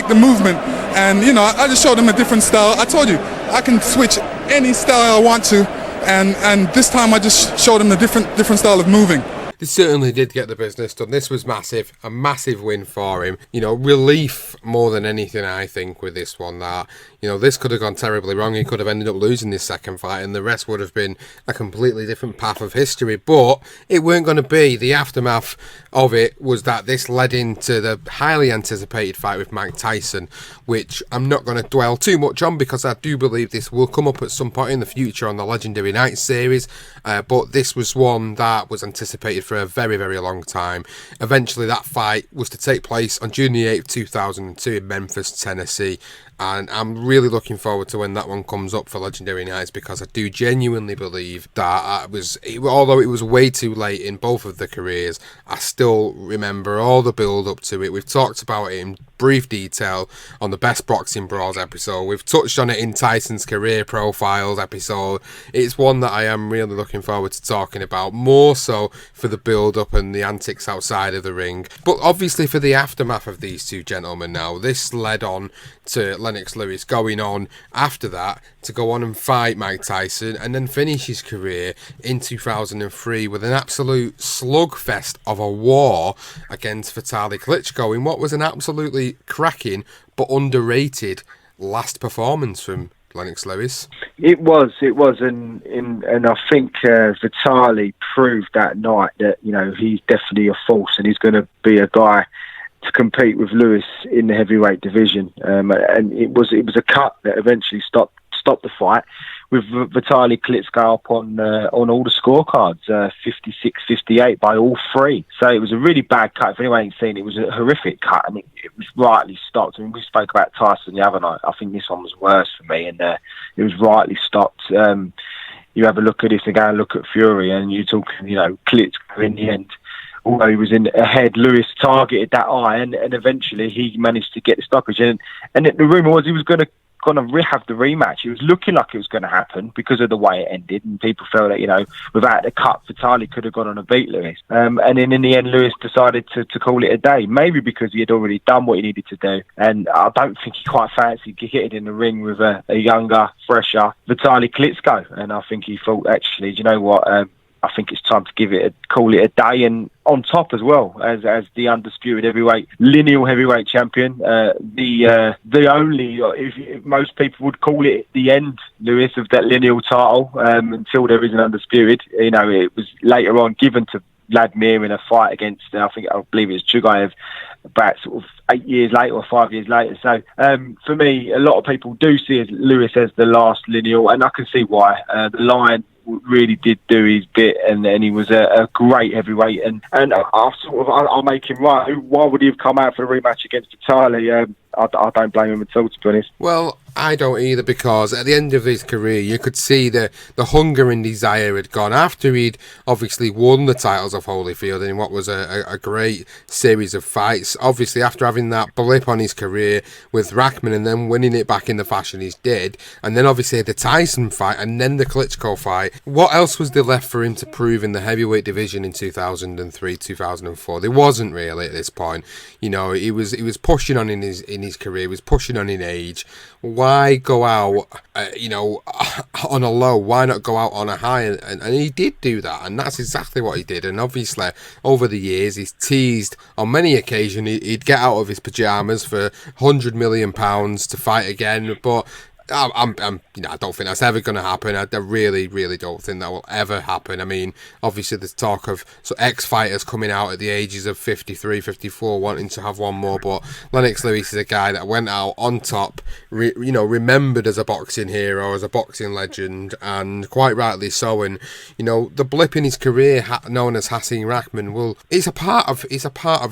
the movement, and I just showed him a different style. I told you I can switch any style I want to, and this time I just showed him a different style of moving. They certainly did get the business done. This was massive, a massive win for him. Relief more than anything, I think, with this one. That, this could have gone terribly wrong. He could have ended up losing this second fight, and the rest would have been a completely different path of history. But it weren't going to be. The aftermath of it was that this led into the highly anticipated fight with Mike Tyson, which I'm not going to dwell too much on, because I do believe this will come up at some point in the future on the Legendary Nights series. But this was one that was anticipated for a very, very long time. Eventually that fight was to take place on June the 8th, 2002 in Memphis, Tennessee, and I'm really looking forward to when that one comes up for Legendary Nights, because I do genuinely believe that although it was way too late in both of the careers, I still remember all the build up to it. We've talked about it in brief detail on the Best Boxing Brawls episode. We've touched on it in Tyson's career profiles episode. It's one that I am really looking forward to talking about, more so for the build up and the antics outside of the ring, but obviously for the aftermath of these two gentlemen. Now, this led on to Lennox Lewis going on after that to go on and fight Mike Tyson, and then finish his career in 2003 with an absolute slugfest of a war against Vitaly Klitschko in what was an absolutely cracking but underrated last performance from Lennox Lewis. It was, and I think Vitaly proved that night that he's definitely a force, and he's going to be a guy to compete with Lewis in the heavyweight division. And it was a cut that eventually stopped the fight, with Vitaly Klitschko up on all the scorecards, 56-58 by all three. So it was a really bad cut. If anyone ain't seen it, it was a horrific cut. I mean, it was rightly stopped. I mean, we spoke about Tyson the other night. I think this one was worse for me, and it was rightly stopped. You have a look at this and go and look at Fury, and you're talking, Klitschko in the end. Although he was in ahead, Lewis targeted that eye, and eventually he managed to get the stoppage. And the rumour was he was going to have the rematch. It was looking like it was going to happen because of the way it ended, and people felt that, without the cut, Vitaly could have gone on and beat Lewis. And then in the end, Lewis decided to call it a day, maybe because he had already done what he needed to do. And I don't think he quite fancied getting in the ring with a younger, fresher Vitaly Klitschko. And I think he thought, actually, do you know what? I think it's time to call it a day, and on top as well as the undisputed lineal heavyweight champion, the only, if most people would call it the end, Lewis, of that lineal title until there is an undisputed. It was later on given to Vladimir in a fight against, I believe it's Chugayev, about sort of 8 years later or 5 years later. So for me, a lot of people do see Lewis as the last lineal, and I can see why. The line really did do his bit, and he was a great heavyweight. And I'll make him right. Why would he have come out for the rematch against Vitali? I don't blame him at all, to be honest. Well, I don't either, because at the end of his career you could see the hunger and desire had gone after he'd obviously won the titles of Holyfield in what was a great series of fights. Obviously after having that blip on his career with Rahman and then winning it back in the fashion he did, and then obviously the Tyson fight and then the Klitschko fight, what else was there left for him to prove in the heavyweight division in 2003, 2004? There wasn't really at this point. You know, he was pushing on in his career, he was pushing on in age. Why go out, on a low? Why not go out on a high? And he did do that, and that's exactly what he did. And obviously, over the years, he's teased on many occasions he'd get out of his pajamas for £100 million to fight again, but I don't think that's ever going to happen. I really, really don't think that will ever happen. I mean, obviously there's talk of ex-fighters coming out at the ages of 53, 54 wanting to have one more, but Lennox Lewis is a guy that went out on top, remembered as a boxing hero, as a boxing legend, and quite rightly so. And the blip in his career, known as Hasim Rahman, it's a part of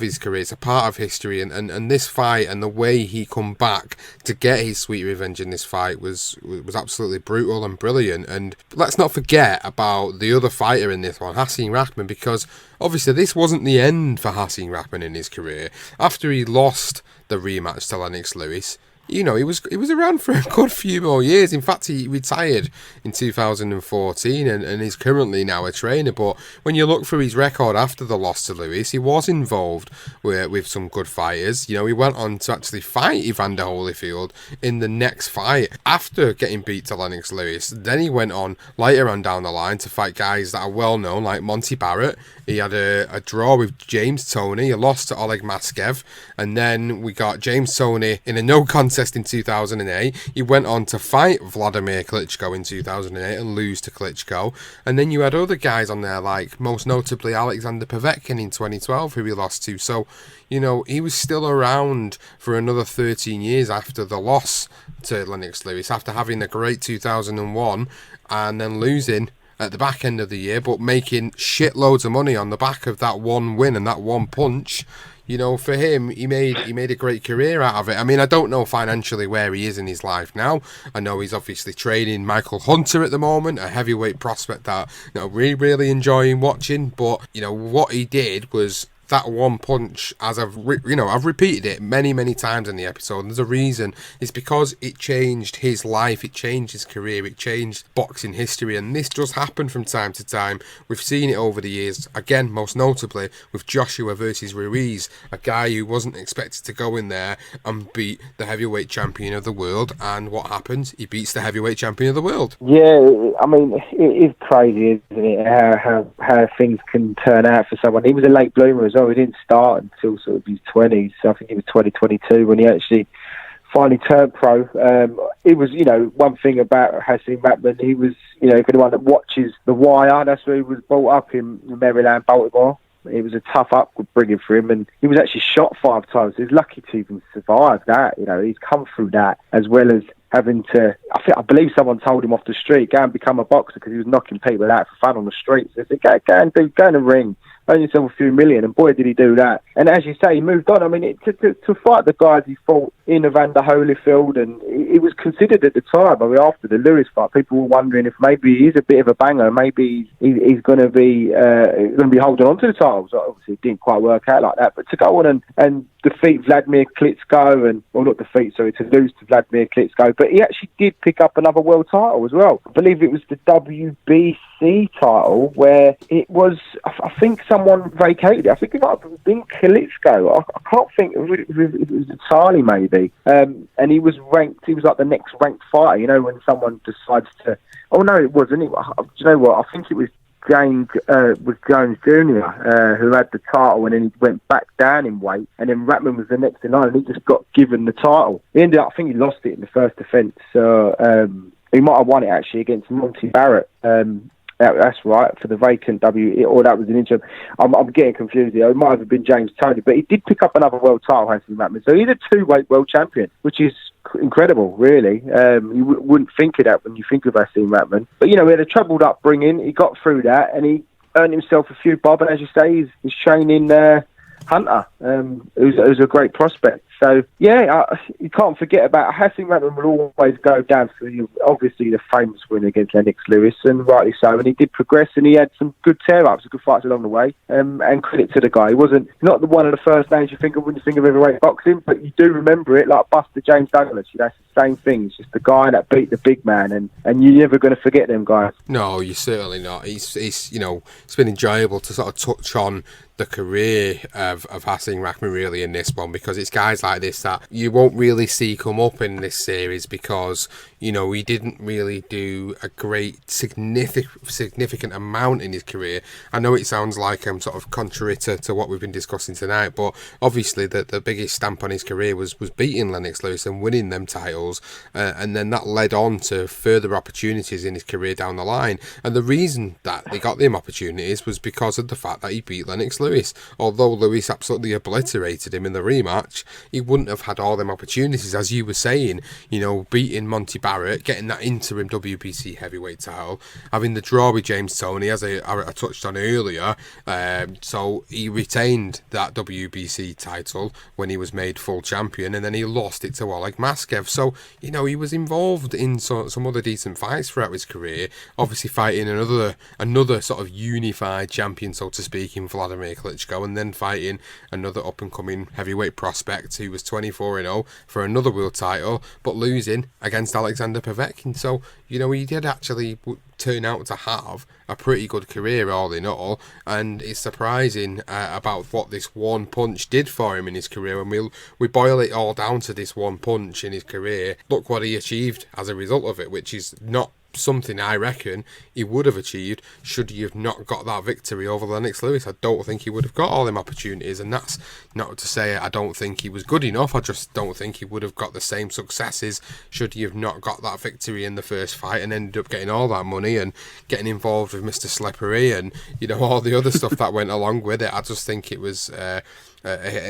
his career, it's a part of history, and this fight and the way he come back to get his sweet revenge in this fight was absolutely brutal and brilliant. And let's not forget about the other fighter in this one, Hasim Rahman, because obviously this wasn't the end for Hasim Rahman in his career. After he lost the rematch to Lennox Lewis, he was around for a good few more years. In fact, he retired in 2014 and is currently now a trainer. But when you look through his record after the loss to Lewis, he was involved with some good fighters. He went on to actually fight Evander Holyfield in the next fight after getting beat to Lennox Lewis. Then he went on later on down the line to fight guys that are well known, like Monty Barrett. He had a draw with James Toney. He lost to Oleg Maskev. And then we got James Toney in a no contest in 2008. He went on to fight Vladimir Klitschko in 2008 and lose to Klitschko. And then you had other guys on there, like most notably Alexander Povetkin in 2012, who he lost to. So, he was still around for another 13 years after the loss to Lennox Lewis, after having a great 2001 and then losing at the back end of the year, but making shitloads of money on the back of that one win and that one punch. For him, he made a great career out of it. I mean, I don't know financially where he is in his life now. I know he's obviously training Michael Hunter at the moment, a heavyweight prospect that really, really enjoying watching. But what he did was that one punch, as I've repeated it many, many times in the episode, and there's a reason. It's because it changed his life, it changed his career, it changed boxing history, and this does happen from time to time. We've seen it over the years, again, most notably with Joshua versus Ruiz, a guy who wasn't expected to go in there and beat the heavyweight champion of the world, and what happens? He beats the heavyweight champion of the world. Yeah, I mean, it is crazy, isn't it, how things can turn out for someone. He was a late bloomer as well. He didn't start until sort of his 20s. So I think it was 2022 when he actually finally turned pro. It was, one thing about Hasim Rahman, he was, for anyone that watches The Wire, that's where he was brought up in Maryland, Baltimore. It was a tough upbringing for him, and he was actually shot 5 times. He's lucky to even survive that. He's come through that, as well as having to, I believe someone told him off the street, go and become a boxer, because he was knocking people out for fun on the streets. They said, go in the ring, earn yourself a few million, and boy did he do that. And as you say, he moved on. I mean, to fight the guys he fought in Evander Holyfield, and it was considered at the time, after the Lewis fight, people were wondering if maybe he's a bit of a banger, maybe he's going to be holding on to the titles. Obviously it didn't quite work out like that, but to go on and defeat Vladimir Klitschko, to lose to Vladimir Klitschko, but he actually did pick up another world title as well. I believe it was the WBC title, where it was, I think someone vacated it. I think it might have been Klitschko. I can't think, it was Charlie maybe. And he was ranked, he was like the next ranked fighter, when someone decides to, oh no, it wasn't. Do you know what? I think it was Jones Jr., who had the title, and then he went back down in weight, and then Rahman was the next in line, and he just got given the title. He ended up, I think he lost it in the first defence, so he might have won it actually against Monty Barrett. That's right, for the vacant or that was an interim. I'm getting confused here. It might have been James Toney, but he did pick up another world title, Hasim Rahman. So he's a two-weight world champion, which is incredible, really. You wouldn't think of that when you think of Hasim Rahman. But, he had a troubled upbringing. He got through that, and he earned himself a few bob. And as you say, he's training Hunter, who's a great prospect. So, you can't forget about Hasim Rahman will always go down to obviously the famous win against Lennox Lewis, and rightly so. And he did progress, and he had some good tear-ups, good fights along the way. And credit to the guy. He wasn't not one of the first names you think of when you think of heavyweight boxing, but you do remember it like Buster James Douglas. It's the same thing. It's just the guy that beat the big man, and you're never going to forget them guys. No, you're certainly not. It's been enjoyable to sort of touch on the career of Hasim Rahman really in this one, because it's guys like this that you won't really see come up in this series, because he didn't really do a great significant amount in his career. I know it sounds like I'm sort of contrary to what we've been discussing tonight, but obviously the biggest stamp on his career was beating Lennox Lewis and winning them titles, and then that led on to further opportunities in his career down the line. And the reason that they got them opportunities was because of the fact that he beat Lennox Lewis. Although Lewis absolutely obliterated him in the rematch, he wouldn't have had all them opportunities, as you were saying, beating Monty Barrett, getting that interim WBC heavyweight title, having the draw with James Toney, as I touched on earlier. So he retained that WBC title when he was made full champion, and then he lost it to Oleg Maskev. So, he was involved in some other decent fights throughout his career, obviously fighting another sort of unified champion, so to speak, in Vladimir Klitschko, and then fighting another up-and-coming heavyweight prospect who was 24-0 for another world title, but losing against Alexander Povetkin. So, he did actually turn out to have a pretty good career all in all, and it's surprising about what this one punch did for him in his career. When we boil it all down to this one punch in his career, look what he achieved as a result of it, which is not something I reckon he would have achieved should he have not got that victory over Lennox Lewis. I don't think he would have got all them opportunities, and that's not to say I don't think he was good enough. I just don't think he would have got the same successes should he have not got that victory in the first fight and ended up getting all that money and getting involved with Mr. Slippery and all the other stuff that went along with it. I just think it was a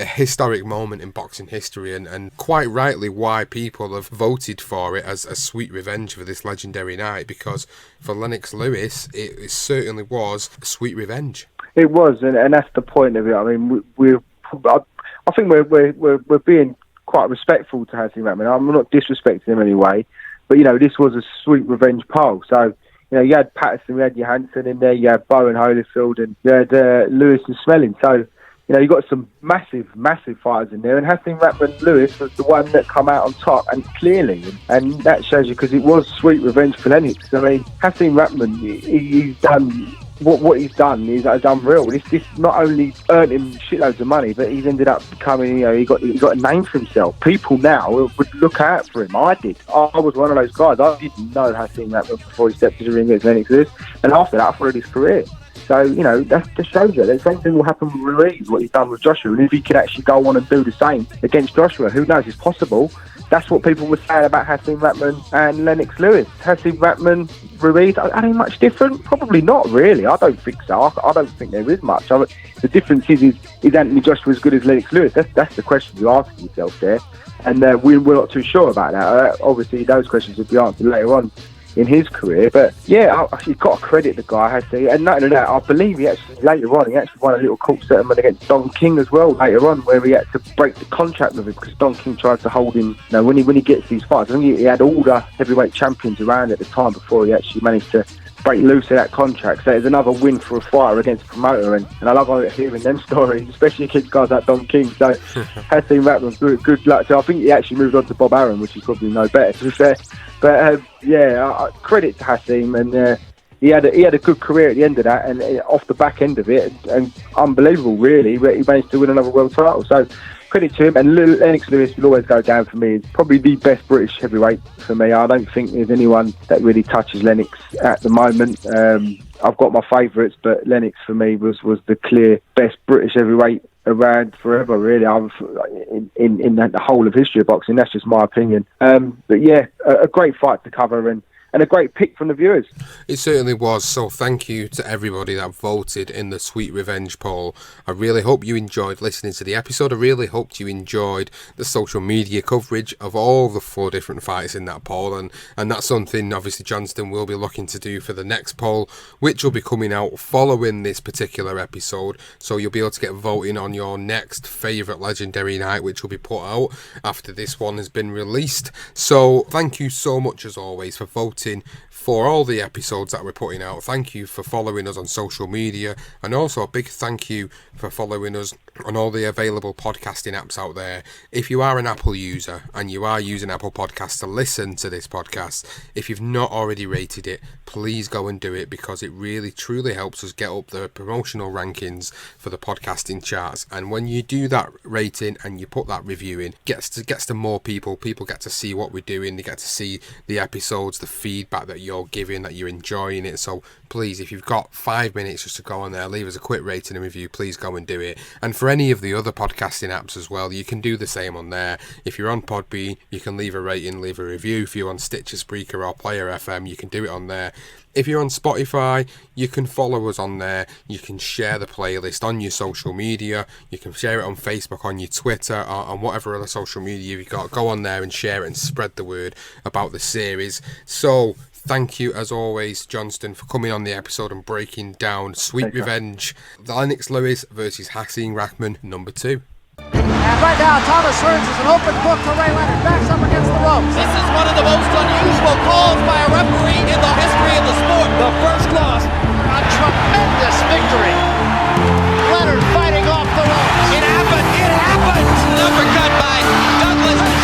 historic moment in boxing history, and quite rightly why people have voted for it as a sweet revenge for this legendary night, because for Lennox Lewis it certainly was a sweet revenge. It was, and that's the point of it. I mean, I think we're being quite respectful to Hasim Rahman. I'm not disrespecting him anyway, but this was a sweet revenge poll. So you had Patterson, you had Johansson in there, you had Bowen, Holyfield, and you had Lewis and Smelling. So you got some massive fighters in there, and Hasim Rahman Lewis was the one that come out on top, and clearly, and that shows you, because it was sweet revenge for Lennox. I mean, Hasim Rahman, he's done what he's done is unreal. This not only earned him shitloads of money, but he's ended up becoming, he got a name for himself. People now would look out for him. I did. I was one of those guys. I didn't know Hasim Rahman before he stepped to the ring against Lennox Lewis, and after that, I followed his career. So, that just shows you. The same thing will happen with Ruiz, what he's done with Joshua. And if he could actually go on and do the same against Joshua, who knows, it's possible. That's what people were saying about Hasim Rahman and Lennox Lewis. Hasim Rahman, Ruiz, are they much different? Probably not, really. I don't think so. I don't think there is much. The difference is Anthony Joshua as good as Lennox Lewis? That's the question you're asking yourself there. And we're not too sure about that. Obviously, those questions will be answered later on in his career, but you've got to credit the guy, has to. And not only that, I believe he actually won a little court settlement against Don King as well later on, where he had to break the contract with him because Don King tried to hold him. When he gets these fights, I think he had all the heavyweight champions around at the time before he actually managed to break loose of that contract. So it's another win for a fighter against a promoter, and I love hearing them stories, especially against guys like Don King. So Hasim Rahman, good luck. So I think he actually moved on to Bob Arum, which is probably no better, to be fair. But credit to Hasim, and he had a good career at the end of that, and off the back end of it, and unbelievable really. But he managed to win another world title. So credit to him. And Lennox Lewis will always go down for me. It's probably the best British heavyweight for me. I don't think there's anyone that really touches Lennox at the moment. I've got my favourites, but Lennox for me was the clear best British heavyweight around forever, really. In the whole of history of boxing. That's just my opinion. But yeah, a great fight to cover, and a great pick from the viewers. It certainly was, so thank you to everybody that voted in the Sweet Revenge poll. I really hope you enjoyed listening to the episode. I really hoped you enjoyed the social media coverage of all the 4 different fights in that poll, and that's something obviously Johnston will be looking to do for the next poll, which will be coming out following this particular episode, so you'll be able to get voting on your next favourite Legendary Night, which will be put out after this one has been released. So thank you so much as always for voting for all the episodes that we're putting out. Thank you for following us on social media, and also a big thank you for following us on all the available podcasting apps out there. If you are an Apple user and you are using Apple Podcasts to listen to this podcast, if you've not already rated it, please go and do it, because it really truly helps us get up the promotional rankings for the podcasting charts. And when you do that rating and you put that review in, gets to more people get to see what we're doing, they get to see the episodes, the feedback that you're giving, that you're enjoying it. So please, if you've got 5 minutes just to go on there, leave us a quick rating and review, please go and do it. And for any of the other podcasting apps as well, you can do the same on there. If you're on Podbean, you can leave a rating, leave a review. If you're on Stitcher, Spreaker or Player FM, you can do it on there. If you're on Spotify, you can follow us on there. You can share the playlist on your social media. You can share it on Facebook, on your Twitter, or on whatever other social media you've got. Go on there and share it and spread the word about the series. So thank you, as always, Johnston, for coming on the episode and breaking down Sweet Revenge, the Lennox Lewis versus Hasim Rahman, number 2. And right now, Thomas Hearns is an open book for Ray Leonard. Backs up against the ropes. This is one of the most unusual calls by a referee in the history of the sport. The first loss, a tremendous victory. Leonard fighting off the ropes. It happened. It happened. An uppercut by Douglas.